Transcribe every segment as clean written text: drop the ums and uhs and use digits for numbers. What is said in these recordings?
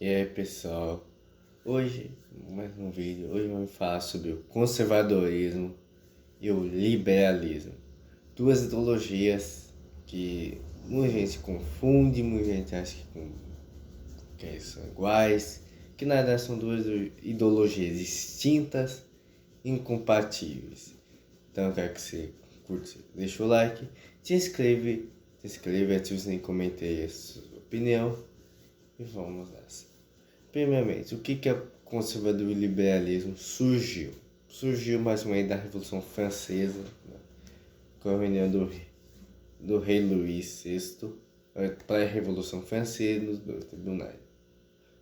E aí pessoal, hoje, mais um vídeo, hoje vamos falar sobre o conservadorismo e o liberalismo. Duas ideologias que muita gente confunde, muita gente acha que são iguais, que na verdade são duas ideologias distintas, incompatíveis. Então eu quero que você curte, deixa o like, se inscreve, ativa o sininho, comente aí a sua opinião e vamos nessa. Primeiramente, o que é o conservadorismo e liberalismo surgiu? Surgiu mais ou menos da Revolução Francesa, né? Com a reunião do rei Luís VI, para a Revolução Francesa, nos dois tribunais.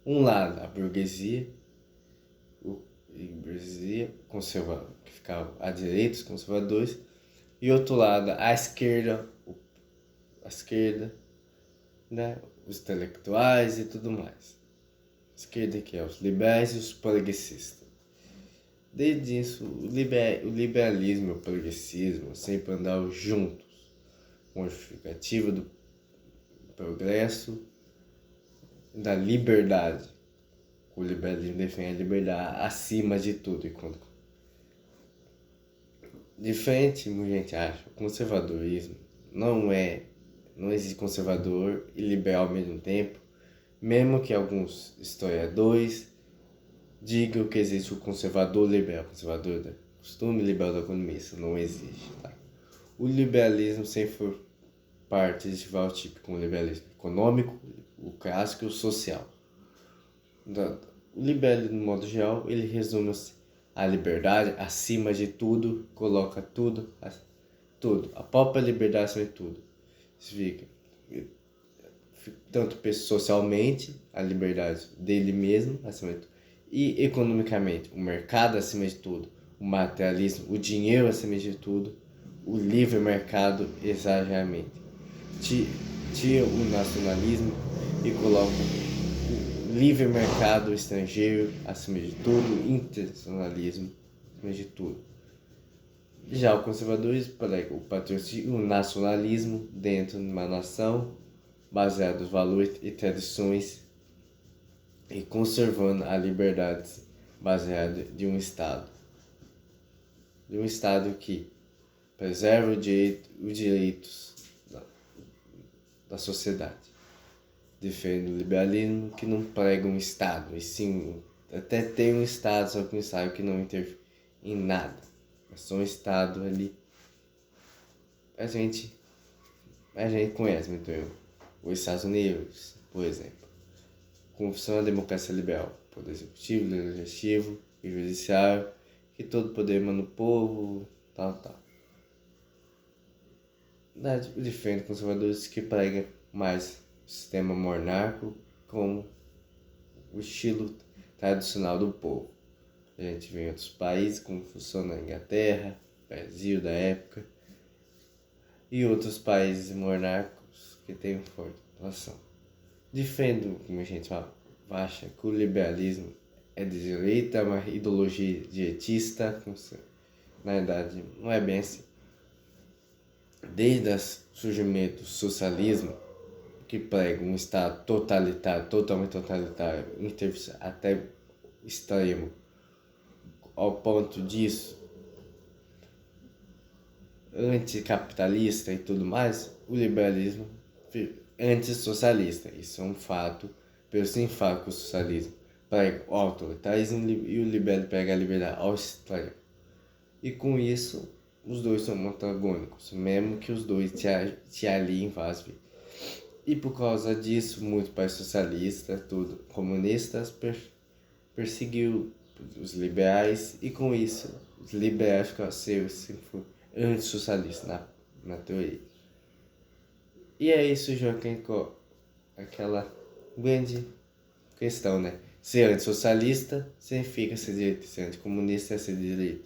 Um lado, a burguesia conservadora, que ficava à direita, os conservadores, e outro lado, a esquerda, né? Os intelectuais e tudo mais. Esquerda que é os liberais e os progressistas. Desde isso, o liberalismo e o progressismo sempre andaram juntos, com a justificativa do progresso e da liberdade. O liberalismo defende a liberdade acima de tudo. Enquanto diferente, muita gente acha, o conservadorismo não existe conservador e liberal ao mesmo tempo, mesmo que alguns historiadores digam que existe o conservador liberal, conservador da costume, liberal da economia. Isso não existe, tá? O liberalismo sempre foi parte desse tipo, como o liberalismo econômico, o clássico e o social. O liberalismo, no modo geral, ele resume a liberdade acima de tudo, coloca tudo, a própria liberdade acima de tudo. Significa tanto socialmente, a liberdade dele mesmo acima de tudo, e economicamente, o mercado acima de tudo, o materialismo, o dinheiro acima de tudo, o livre mercado exageradamente. Tira o nacionalismo e coloca o livre mercado estrangeiro acima de tudo, o internacionalismo acima de tudo. Já o conservadorismo prega o patriotismo, o nacionalismo dentro de uma nação, baseado nos valores e tradições, e conservando a liberdade baseada de um Estado. De um Estado que preserva os direitos da sociedade. Diferente do liberalismo, que não prega um Estado, e sim, até tem um Estado, só que um Estado que não interfere em nada. É só um Estado ali. A gente conhece muito os Estados Unidos, por exemplo. Como funciona a democracia liberal, poder executivo, legislativo e judiciário, que todo poder emana do povo, tal. O diferente dos conservadores que pregam mais o sistema monárquico como o estilo tradicional do povo. A gente vê em outros países como funciona a Inglaterra, Brasil da época, e outros países monárquicos que têm forte relação. Defendo, como a gente acha, que o liberalismo é de direita, é uma ideologia direitista, na verdade não é bem assim. Desde o surgimento do socialismo, que prega um Estado totalitário, totalmente totalitário, até extremo, ao ponto disso, anticapitalista e tudo mais, o liberalismo é antissocialista. Isso é um fato, pelo sim fato que o socialismo prega o autoritarismo e o liberalismo prega a liberdade ao extremo. E com isso, os dois são antagônicos, mesmo que os dois se aliem várias vezes. E por causa disso, muitos países socialistas, tudo, comunistas, perseguiu os liberais, e com isso, os liberais ficaram sempre antissocialistas na teoria. E é isso, Joaquim, aquela grande questão, né? Ser antissocialista significa ser direita, ser anticomunista é ser direita.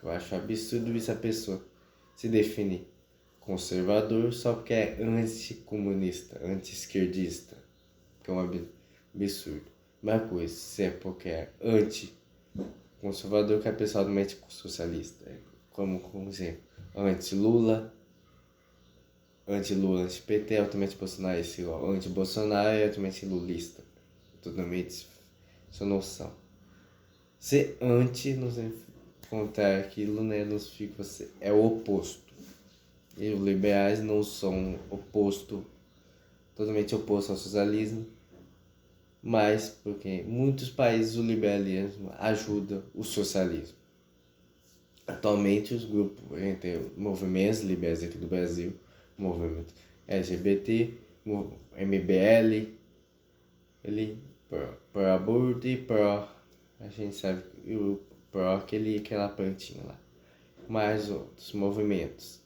Eu acho absurdo isso, a pessoa se definir conservador só porque é anticomunista, anti-esquerdista, que é um absurdo. Mesma coisa, se é porque é anti-conservador, que é pessoalmente socialista. Como exemplo, anti-Lula, anti-PT, altamente bolsonarista, igual anti-Bolsonaro e altamente lulista. totalmente sua noção. Ser anti nos encontrar aquilo, né, nos fica, é o oposto. E os liberais não são totalmente oposto ao socialismo, mas porque em muitos países o liberalismo ajuda o socialismo. Atualmente os grupos, entre movimentos liberais aqui do Brasil, movimento LGBT, MBL, ele pro aborto e pro, a gente sabe, o pro aquela plantinha lá, mais outros movimentos.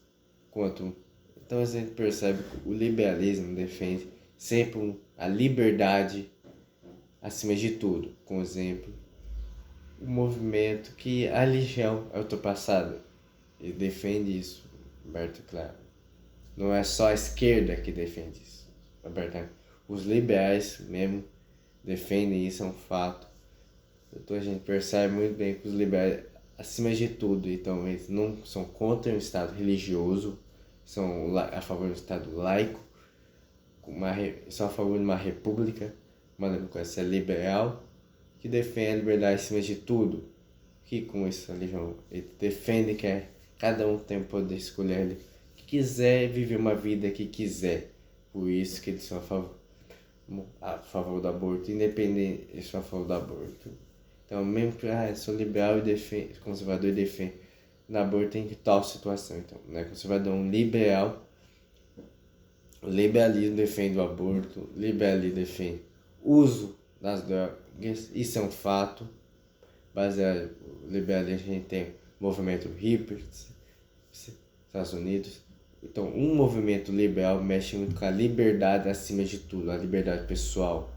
Então a gente percebe que o liberalismo defende sempre a liberdade acima de tudo. Com exemplo, o movimento que a religião é ultrapassada. Ele defende isso, aberto claro. Não é só a esquerda que defende isso, aberto. Os liberais mesmo defendem isso, é um fato. Então a gente percebe muito bem que os liberais, acima de tudo, então eles não são contra o Estado religioso, são a favor do Estado laico, são a favor de uma república, uma democracia liberal, que defende a liberdade acima de tudo. Que com essa religião ele defende que cada um tem o poder de escolher o que quiser, viver uma vida que quiser. Por isso que eles são a favor do aborto, independente, eles são a favor do aborto. Então, mesmo que sou liberal e defendo, conservador e defendo o aborto em tal situação. Então, não é conservador, um liberal. O liberalismo defende o aborto, o liberalismo defende o uso das drogas, isso é um fato. Baseado no liberalismo, a gente tem o movimento hippie, Estados Unidos. Então, um movimento liberal mexe muito com a liberdade acima de tudo, a liberdade pessoal,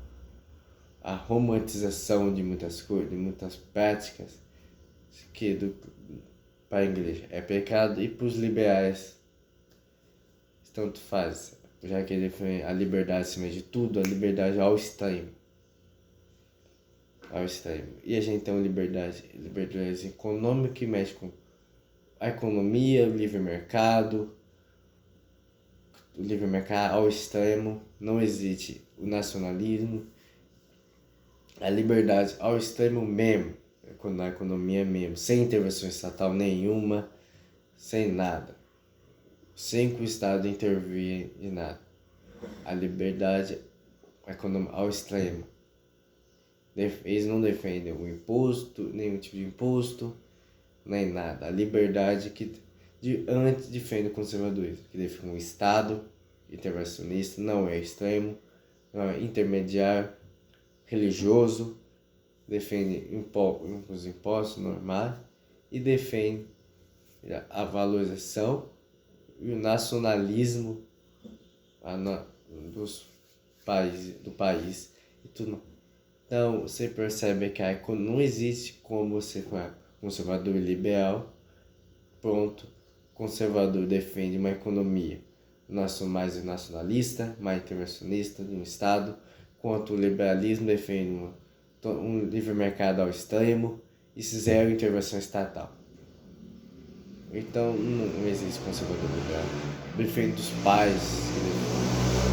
a romantização de muitas coisas, de muitas práticas, que para a igreja é pecado, e para os liberais tanto faz, já que ele defende a liberdade acima de tudo, a liberdade ao extremo. E a gente tem uma liberdade econômica que mexe com a economia, o livre mercado ao extremo, não existe o nacionalismo, a liberdade ao extremo mesmo, na economia mesmo, sem intervenção estatal nenhuma, sem nada, sem que o Estado intervir em nada. A liberdade econômica ao extremo. Eles não defendem o imposto, nenhum tipo de imposto, nem nada. A liberdade antes defende o conservadorismo, que defende um Estado intervencionista, não é extremo, não é intermediário, religioso, defende os impostos normais e defende a valorização e o nacionalismo do país e tudo. Então você percebe que não existe como você for conservador e liberal, pronto, conservador defende uma economia mais nacionalista, mais intervencionista de um Estado, enquanto o liberalismo defende um livre mercado ao extremo e zero intervenção estatal. Então não existe conservador e liberal. Defende dos pais,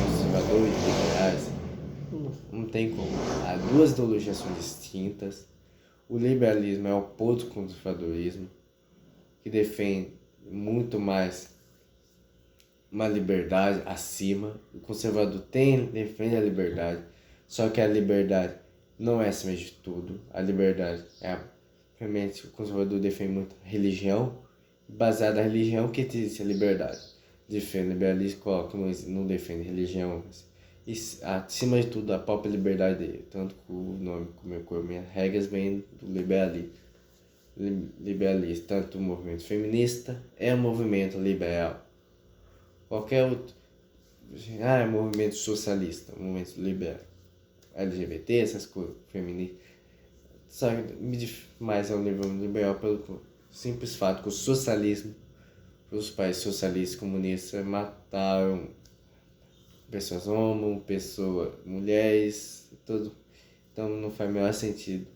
conservadores e liberais. Não tem como. As duas ideologias são distintas. O liberalismo é o oposto do conservadorismo, que defende muito mais uma liberdade acima. O conservador defende a liberdade, só que a liberdade não é acima de tudo. A liberdade realmente o conservador defende muito a religião, baseada na religião que existe a liberdade. Defende o liberalismo, não defende religião, e acima de tudo a própria liberdade dele, tanto que o nome como as regras vem do liberalismo. Tanto o movimento feminista é um movimento liberal. Qualquer outro é movimento socialista, movimento liberal. LGBT, essas coisas, feminista. Mas é um movimento liberal pelo simples fato que o socialismo, os países socialistas comunistas mataram pessoas mulheres, tudo. Então não faz o menor sentido.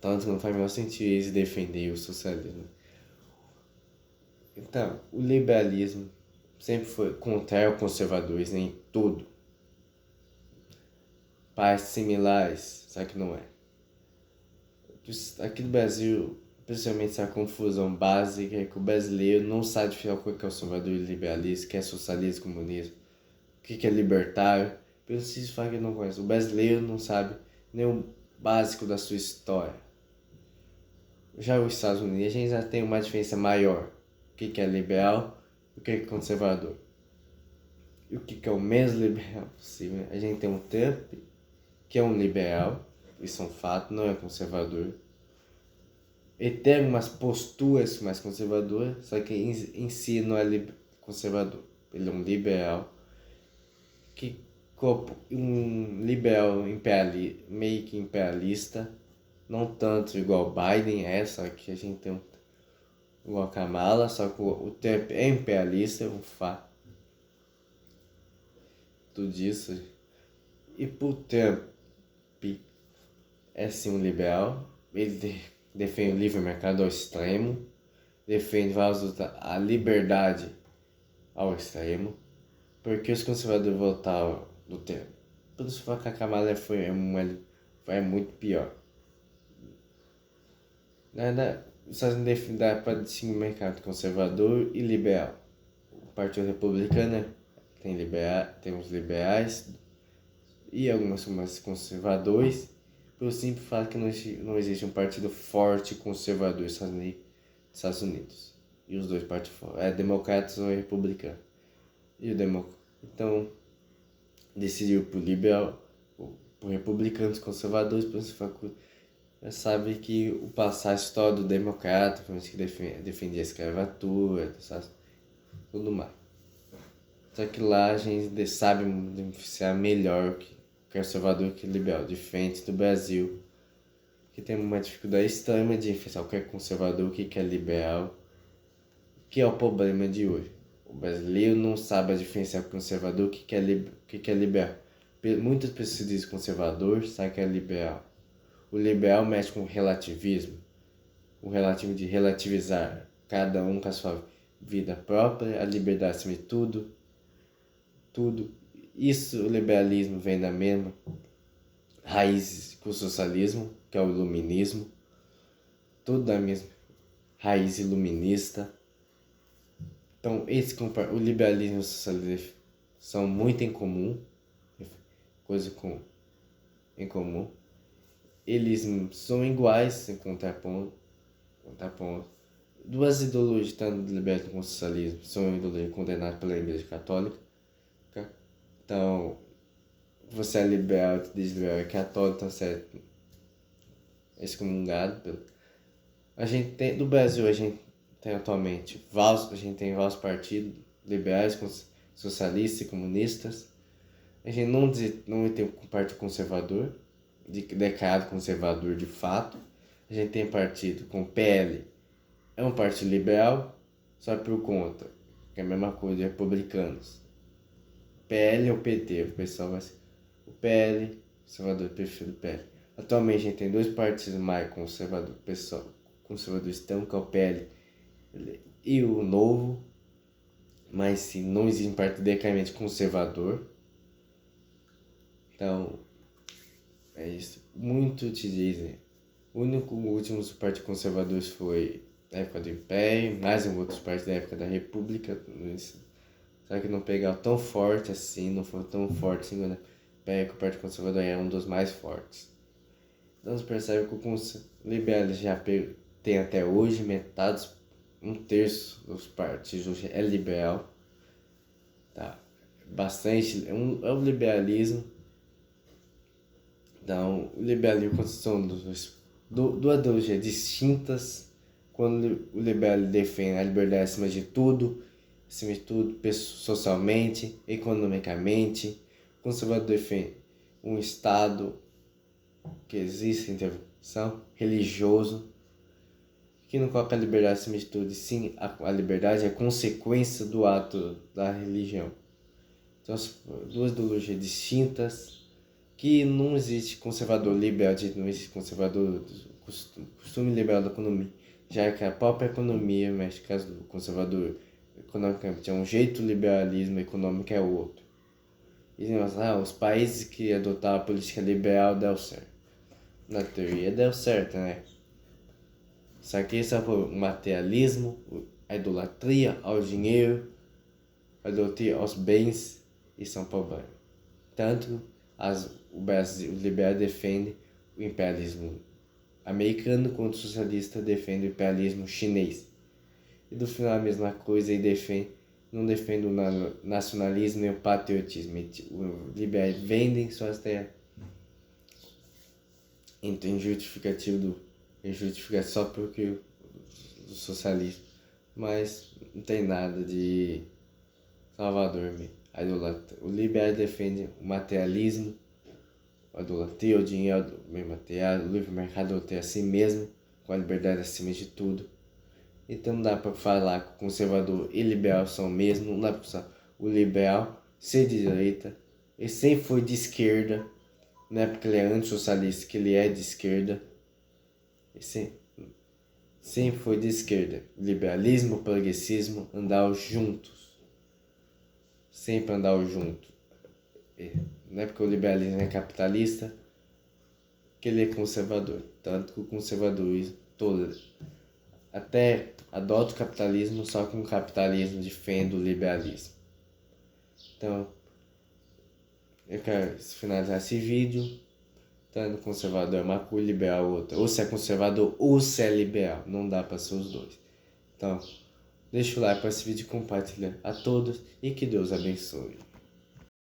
Tanto que não faz o menor sentido eles defender o socialismo. Então, o liberalismo sempre foi contrário ao conservadorismo em tudo. partes similares, só que não é. Aqui no Brasil, principalmente essa confusão básica é que o brasileiro não sabe diferenciar o que é conservadorismo e liberalismo, o que é socialismo e comunismo, o que é libertário. Pelo simples fato que ele não conhece. O brasileiro não sabe nem o básico da sua história. Já os Estados Unidos, a gente já tem uma diferença maior. O que é liberal e o que é conservador. E o que é o menos liberal possível. A gente tem um Trump, que é um liberal, isso é um fato, não é conservador. Ele tem algumas posturas mais conservadoras, só que em si não é conservador. Ele é um liberal, um liberal meio que imperialista, não tanto igual Biden é, só que a gente tem igual Kamala, só que o Trump é imperialista, é um fato. Tudo isso. E pro Trump é sim um liberal, ele defende o livre mercado ao extremo, defende a liberdade ao extremo, porque os conservadores votaram do Trump. Por isso que a Kamala é muito pior. Os Estados Unidos dá para distinguir o mercado conservador e liberal. O Partido Republicano tem os liberais e algumas mais conservadores, pelo simples fato que não existe um partido forte conservador nos Estados Unidos. E os dois partidos democratas ou republicanos. Então, decidiu por liberal, por republicanos conservadores, por esse fato já sabe que o passar a história do democrata, que defendia a escravatura, tudo mais. Só que lá a gente sabe diferenciar melhor que conservador que liberal, diferente do Brasil, que tem uma dificuldade extrema de diferenciar o que é conservador, o que é liberal, que é o problema de hoje. O brasileiro não sabe diferenciar o conservador, o que é liberal. Muitas pessoas dizem conservador, sabem que é liberal. O liberal mexe com o relativismo, o relativo de relativizar cada um com a sua vida própria, a liberdade acima de tudo. Isso, o liberalismo vem da mesma raiz que o socialismo, que é o iluminismo, tudo da mesma raiz iluminista. Então, o liberalismo e o socialismo são muito em comum, em comum. Eles são iguais em contraponto. Duas ideologias, tanto do liberalismo como do socialismo, são ideologias condenadas pela Igreja Católica. Então, você é liberal, tu diz liberal, é católico, então você é excomungado. A gente tem, no Brasil, a gente tem atualmente vários partidos liberais, socialistas e comunistas. A gente não tem um partido conservador, declarado conservador de fato. A gente tem partido com PL, é um partido liberal, só por conta, que é a mesma coisa de republicanos. PL ou PT, o pessoal vai ser o PL, conservador, prefiro o PL. Atualmente a gente tem dois partidos mais conservadores, pessoal, conservadores estão, que é o PL e o Novo, mas sim, não existe um partido declaradamente conservador. Então, é isso. Muito te dizem. O último partido conservador foi na época do Império, mais um outro partido da época da República. Só que não pegaram tão forte assim, não foi tão forte assim, né? Que o Partido Conservador é um dos mais fortes. Então você percebe que o liberalismo já tem até hoje metade, um terço dos partidos hoje é liberal. Tá? Bastante, é o liberalismo. Então, o liberalismo são duas ideologias distintas. Quando o liberalismo defende a liberdade acima de tudo, socialmente, economicamente, o conservador defende um Estado que existe intervenção, religioso, que não coloca a liberdade acima de tudo, e sim a liberdade é consequência do ato da religião. Então, duas ideologias distintas, que não existe conservador liberal, não existe conservador costume liberal da economia, já que a própria economia, mas no caso do conservador economicamente é um jeito, o liberalismo econômico é outro. E os países que adotaram a política liberal deu certo. Na teoria deu certo, né? Só que isso é o materialismo, a idolatria ao dinheiro, a idolatria aos bens, isso é um problema. Tanto o Brasil liberal defende o imperialismo americano, quanto o socialista defende o imperialismo chinês. E no final a mesma coisa e não defende o nacionalismo nem o patriotismo. Os liberais vendem suas terras. Então justifica só porque o socialismo. Mas não tem nada de Salvador mesmo. O liberal defende o materialismo, a idolatria, o dinheiro, o bem material, o livre mercado tem a si mesmo, com a liberdade acima de tudo. Então não dá para falar que o conservador e liberal são o mesmo, não dá para falar o liberal ser de direita, ele sempre foi de esquerda, não é porque ele é antissocialista que ele é de esquerda, ele sempre foi de esquerda. Liberalismo, progressismo, andar juntos, sempre andar junto. Não é porque o liberalismo é capitalista que ele é conservador, tanto que o conservadorismo todo até adota o capitalismo, só que um capitalismo defende o liberalismo. Então, eu quero finalizar esse vídeo. Tanto conservador é uma coisa, liberal outra. Ou se é conservador ou se é liberal. Não dá para ser os dois. Então, deixa o like para esse vídeo, compartilha a todos e que Deus abençoe.